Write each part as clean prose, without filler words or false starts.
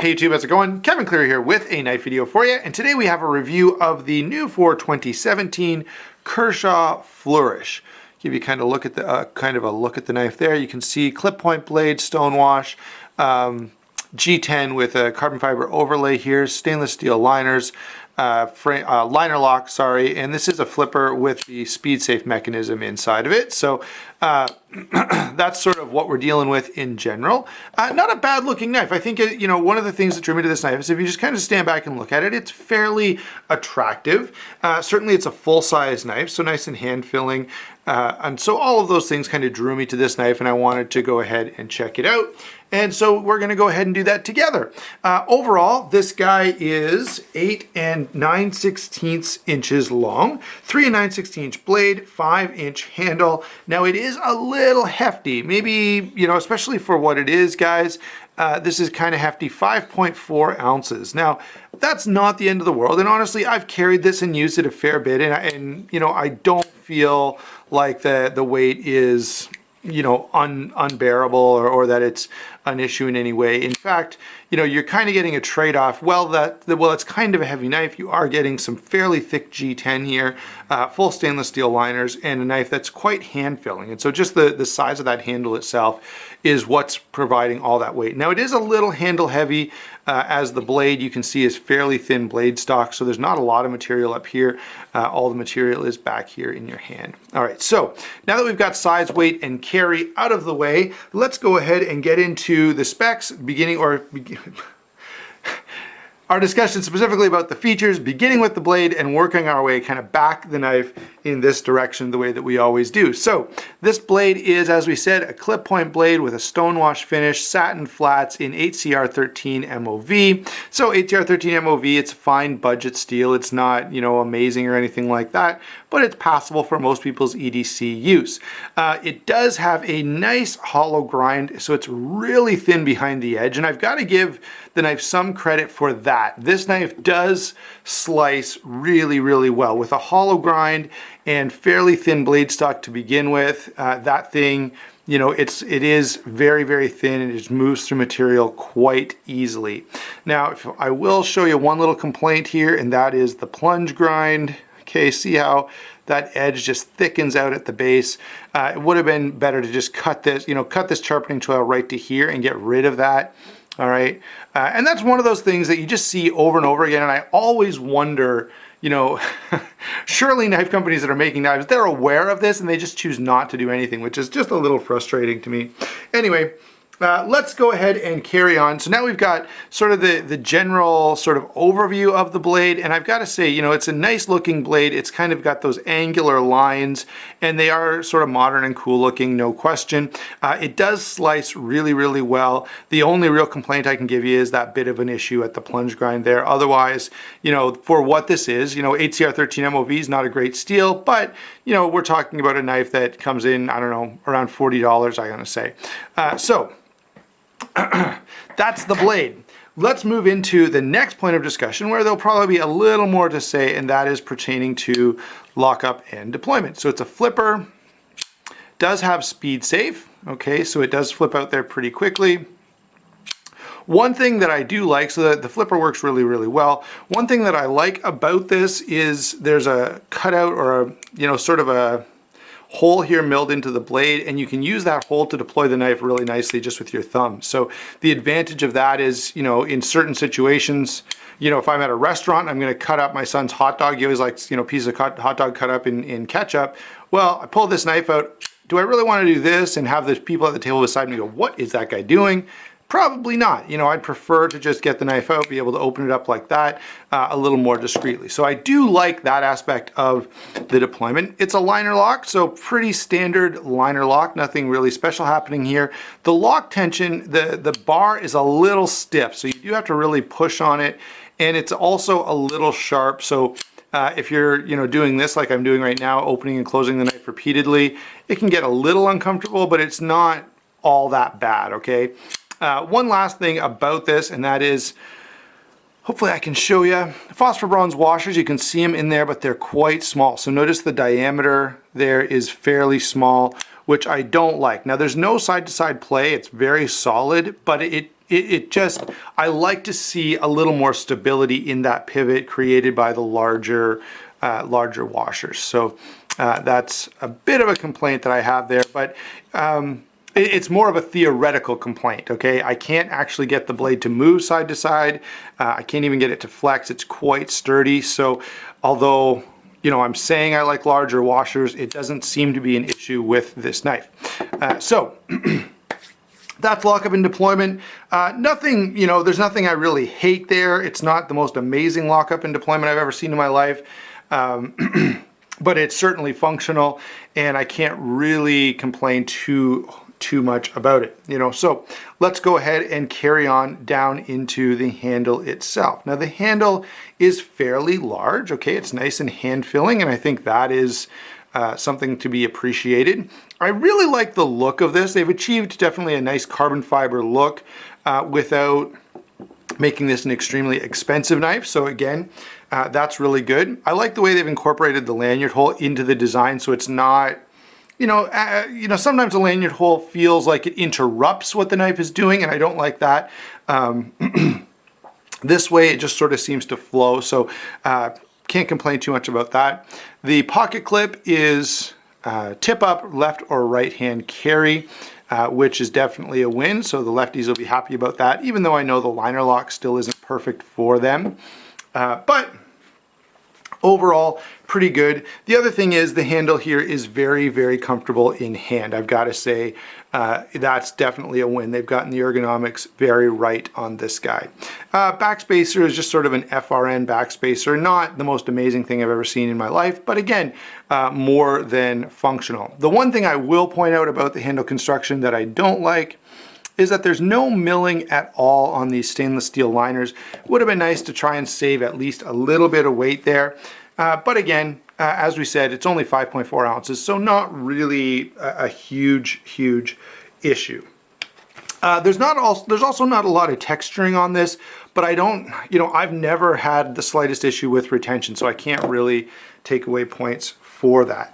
Hey YouTube, how's it going? Kevin Cleary here with a knife video for you, and today we have a review of the new for 2017 Kershaw Flourish. Give you kind of look at the look at the knife there. You can see clip point blade, stonewash, G10 with a carbon fiber overlay here, stainless steel liners, liner lock, sorry, and this is a flipper with the speed safe mechanism inside of it. So that's sort of what we're dealing with in general. Not a bad looking knife. I think, you know, one of the things that drew me to this knife is if you just kind of stand back and look at it, it's fairly attractive. Certainly it's a full-size knife, so nice and hand-filling. And so all of those things kind of drew me to this knife, and I wanted to go ahead and check it out. And so we're going to go ahead and do that together. Overall, this guy is 8 9/16 inches long, 3 9/16 blade, 5-inch handle. Now it is a little hefty, maybe, you know, especially for what it is, guys. This is kind of hefty, 5.4 ounces. Now, that's not the end of the world. And honestly, I've carried this and used it a fair bit. And you know, I don't feel like the weight is, you know, unbearable or that it's an issue in any way. In fact, you know, you're kind of getting a trade-off. Well, it's kind of a heavy knife. You are getting some fairly thick G10 here, full stainless steel liners, and a knife that's quite hand-filling. And so just the size of that handle itself is what's providing all that weight. Now, it is a little handle heavy, as the blade you can see is fairly thin blade stock, so there's not a lot of material up here. All the material is back here in your hand. All right, so now that we've got size, weight, and carry out of the way, let's go ahead and get into the specs, our discussion specifically about the features, beginning with the blade and working our way kind of back the knife in this direction the way that we always do. So this blade is, as we said, a clip point blade with a stonewash finish, satin flats in 8CR13 MOV. So 8CR13 MOV, it's fine budget steel. It's not, you know, amazing or anything like that, but it's passable for most people's EDC use. It does have a nice hollow grind, so it's really thin behind the edge, and I've got to give the knife some credit for that. This knife does slice really, really well with a hollow grind and fairly thin blade stock to begin with. That thing, you know, it is very, very thin and it just moves through material quite easily. Now, I will show you one little complaint here, and that is the plunge grind. Okay, see how that edge just thickens out at the base. It would have been better to just cut this, you know, cut this sharpening tool right to here and get rid of that. All right, and that's one of those things that you just see over and over again, and I always wonder, you know, surely knife companies that are making knives, they're aware of this and they just choose not to do anything, which is just a little frustrating to me. Anyway, let's go ahead and carry on. So now we've got sort of the general sort of overview of the blade, and I've got to say, you know, it's a nice looking blade. It's kind of got those angular lines, and they are sort of modern and cool looking, no question. It does slice really, really well. The only real complaint I can give you is that bit of an issue at the plunge grind there. Otherwise, you know, for what this is, you know, 8CR13 MOV is not a great steel, but, you know, we're talking about a knife that comes in, I don't know, around $40, I'm gonna say. So that's the blade. Let's move into the next point of discussion where there'll probably be a little more to say, and that is pertaining to lockup and deployment. So it's a flipper, does have speed safe, okay, so it does flip out there pretty quickly. One thing that I do like, so the flipper works really, really well. One thing that I like about this is there's a cutout or a, you know, sort of a hole here milled into the blade, and you can use that hole to deploy the knife really nicely just with your thumb. So the advantage of that is, you know, in certain situations, you know, if I'm at a restaurant, I'm going to cut up my son's hot dog. He always likes, you know, pieces of hot dog cut up in ketchup. Well, I pull this knife out. Do I really want to do this and have the people at the table beside me go, what is that guy doing? Probably not. You know, I'd prefer to just get the knife out, be able to open it up like that a little more discreetly. So I do like that aspect of the deployment. It's a liner lock, so pretty standard liner lock, nothing really special happening here. The lock tension, the bar is a little stiff, so you do have to really push on it, and it's also a little sharp. So if you're, you know, doing this like I'm doing right now, opening and closing the knife repeatedly, it can get a little uncomfortable, but it's not all that bad, okay? One last thing about this, and that is, hopefully I can show you, phosphor bronze washers, you can see them in there, but they're quite small. So notice the diameter there is fairly small, which I don't like. Now there's no side-to-side play, it's very solid, but it I like to see a little more stability in that pivot created by the larger washers. So that's a bit of a complaint that I have there, but it's more of a theoretical complaint, okay? I can't actually get the blade to move side to side. I can't even get it to flex. It's quite sturdy. So although, you know, I'm saying I like larger washers, it doesn't seem to be an issue with this knife. That's lockup and deployment. Nothing, you know, there's nothing I really hate there. It's not the most amazing lockup and deployment I've ever seen in my life. But it's certainly functional, and I can't really complain too much about it, you know. So let's go ahead and carry on down into the handle itself. Now the handle is fairly large, okay? It's nice and hand-filling, and I think that is something to be appreciated. I really like the look of this. They've achieved definitely a nice carbon fiber look without making this an extremely expensive knife. So again, that's really good. I like the way they've incorporated the lanyard hole into the design, so it's not, you know, sometimes a lanyard hole feels like it interrupts what the knife is doing, and I don't like that. This way, it just sort of seems to flow, so can't complain too much about that. The pocket clip is tip up, left or right hand carry, which is definitely a win, so the lefties will be happy about that, even though I know the liner lock still isn't perfect for them. But overall, pretty good. The other thing is the handle here is very, very comfortable in hand. I've got to say that's definitely a win. They've gotten the ergonomics very right on this guy. Backspacer is just sort of an FRN backspacer. Not the most amazing thing I've ever seen in my life, but again, more than functional. The one thing I will point out about the handle construction that I don't like is that there's no milling at all on these stainless steel liners. Would have been nice to try and save at least a little bit of weight there. But again, as we said, it's only 5.4 ounces, so not really a huge issue. There's also not a lot of texturing on this, but I've never had the slightest issue with retention, so I can't really take away points for that.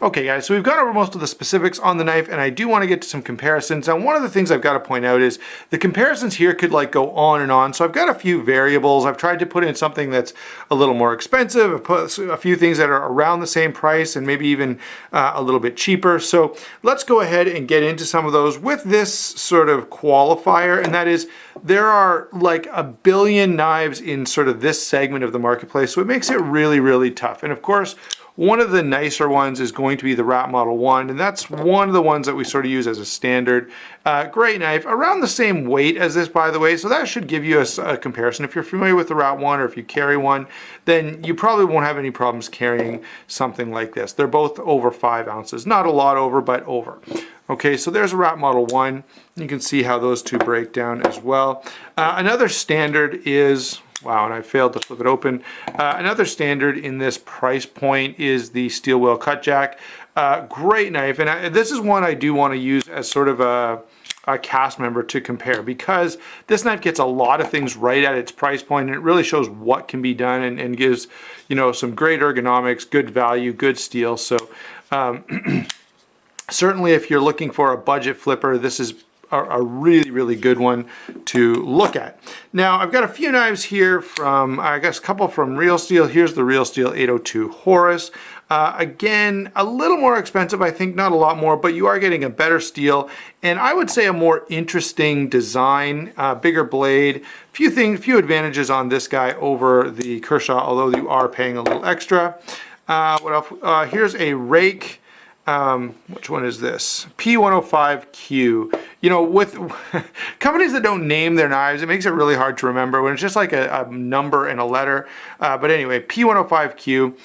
Okay guys, so we've gone over most of the specifics on the knife, and I do want to get to some comparisons. Now one of the things I've got to point out is the comparisons here could like go on and on. So I've got a few variables. I've tried to put in something that's a little more expensive. I've put a few things that are around the same price and maybe even a little bit cheaper. So let's go ahead and get into some of those with this sort of qualifier, and that is there are like a billion knives in sort of this segment of the marketplace, so it makes it really, really tough. And of course, one of the nicer ones is going to be the Rat Model 1, and that's one of the ones that we sort of use as a standard. Great knife, around the same weight as this, by the way, so that should give you a comparison. If you're familiar with the Rat 1 or if you carry one, then you probably won't have any problems carrying something like this. They're both over 5 ounces. Not a lot over, but over. Okay, so there's a Rat Model 1. You can see how those two break down as well. Another standard is... Wow, and I failed to flip it open. Another standard in this price point is the steel wheel cut jack. Great knife, and this is one I do want to use as sort of a cast member to compare, because this knife gets a lot of things right at its price point, and it really shows what can be done and gives, you know, some great ergonomics, good value, good steel. So certainly if you're looking for a budget flipper, this is a really, really good one to look at. Now, I've got a few knives here from, I guess a couple from Real Steel. Here's the Real Steel 802 Horus. Again, a little more expensive, I think, not a lot more, but you are getting a better steel, and I would say a more interesting design, bigger blade. Few advantages on this guy over the Kershaw, although you are paying a little extra. What else? Here's a rake. Which one is this? P105Q. You know, with companies that don't name their knives, it makes it really hard to remember when it's just like a number and a letter. But anyway, P105Q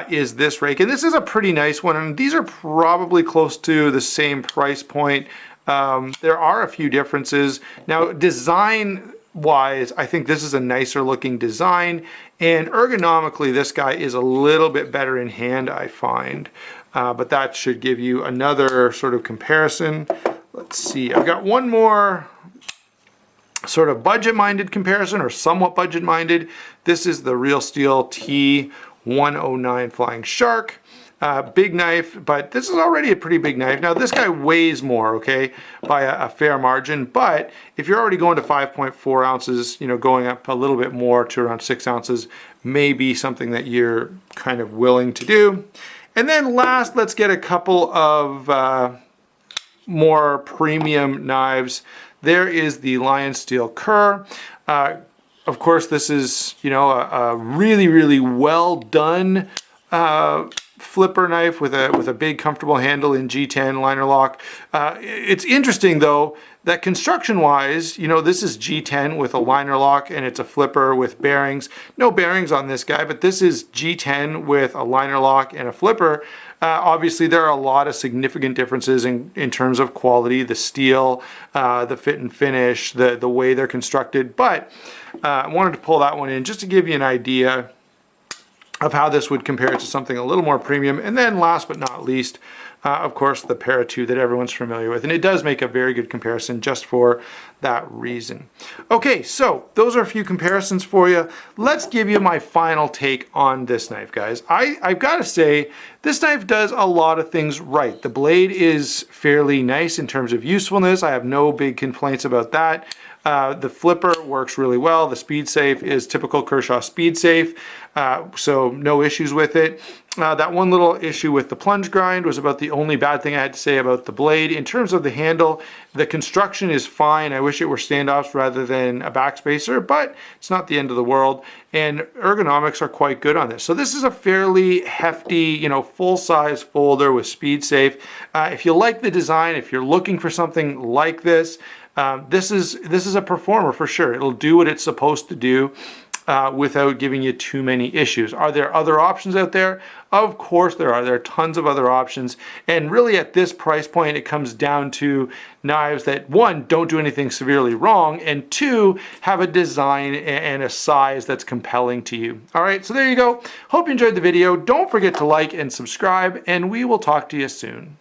is this rake, and this is a pretty nice one, and these are probably close to the same price point. There are a few differences. Now, design wise, I think this is a nicer looking design, and ergonomically this guy is a little bit better in hand, I find. But that should give you another sort of comparison. Let's see, I've got one more sort of budget-minded comparison, or somewhat budget-minded. This is the Real Steel T109 Flying Shark. Big knife, but this is already a pretty big knife. Now this guy weighs more, okay, by a fair margin, but if you're already going to 5.4 ounces, you know, going up a little bit more to around 6 ounces may be something that you're kind of willing to do. And then last, let's get a couple of more premium knives. There is the Lion Steel Kerr. Of course, this is, you know, a really, really well done flipper knife with a big comfortable handle in G10 liner lock. It's interesting though that construction wise, you know, this is G10 with a liner lock and it's a flipper with bearings. No bearings on this guy, but this is G10 with a liner lock and a flipper. Obviously there are a lot of significant differences in terms of quality, the steel, the fit and finish, the way they're constructed, but I wanted to pull that one in just to give you an idea of how this would compare to something a little more premium. And then last but not least, of course, the Para 2 that everyone's familiar with. And it does make a very good comparison just for that reason. Okay, so those are a few comparisons for you. Let's give you my final take on this knife, guys. I've got to say, this knife does a lot of things right. The blade is fairly nice in terms of usefulness. I have no big complaints about that. The flipper works really well. The speed safe is typical Kershaw speed safe, so no issues with it. That one little issue with the plunge grind was about the only bad thing I had to say about the blade. In terms of the handle, the construction is fine. I wish it were standoffs rather than a backspacer, but it's not the end of the world. And ergonomics are quite good on this. So this is a fairly hefty, you know, full-size folder with speed safe. If you like the design, if you're looking for something like this, this is a performer for sure. It'll do what it's supposed to do without giving you too many issues. Are there other options out there? Of course there are. There are tons of other options. And really at this price point, it comes down to knives that, one, don't do anything severely wrong, and two, have a design and a size that's compelling to you. All right, so there you go. Hope you enjoyed the video. Don't forget to like and subscribe, and we will talk to you soon.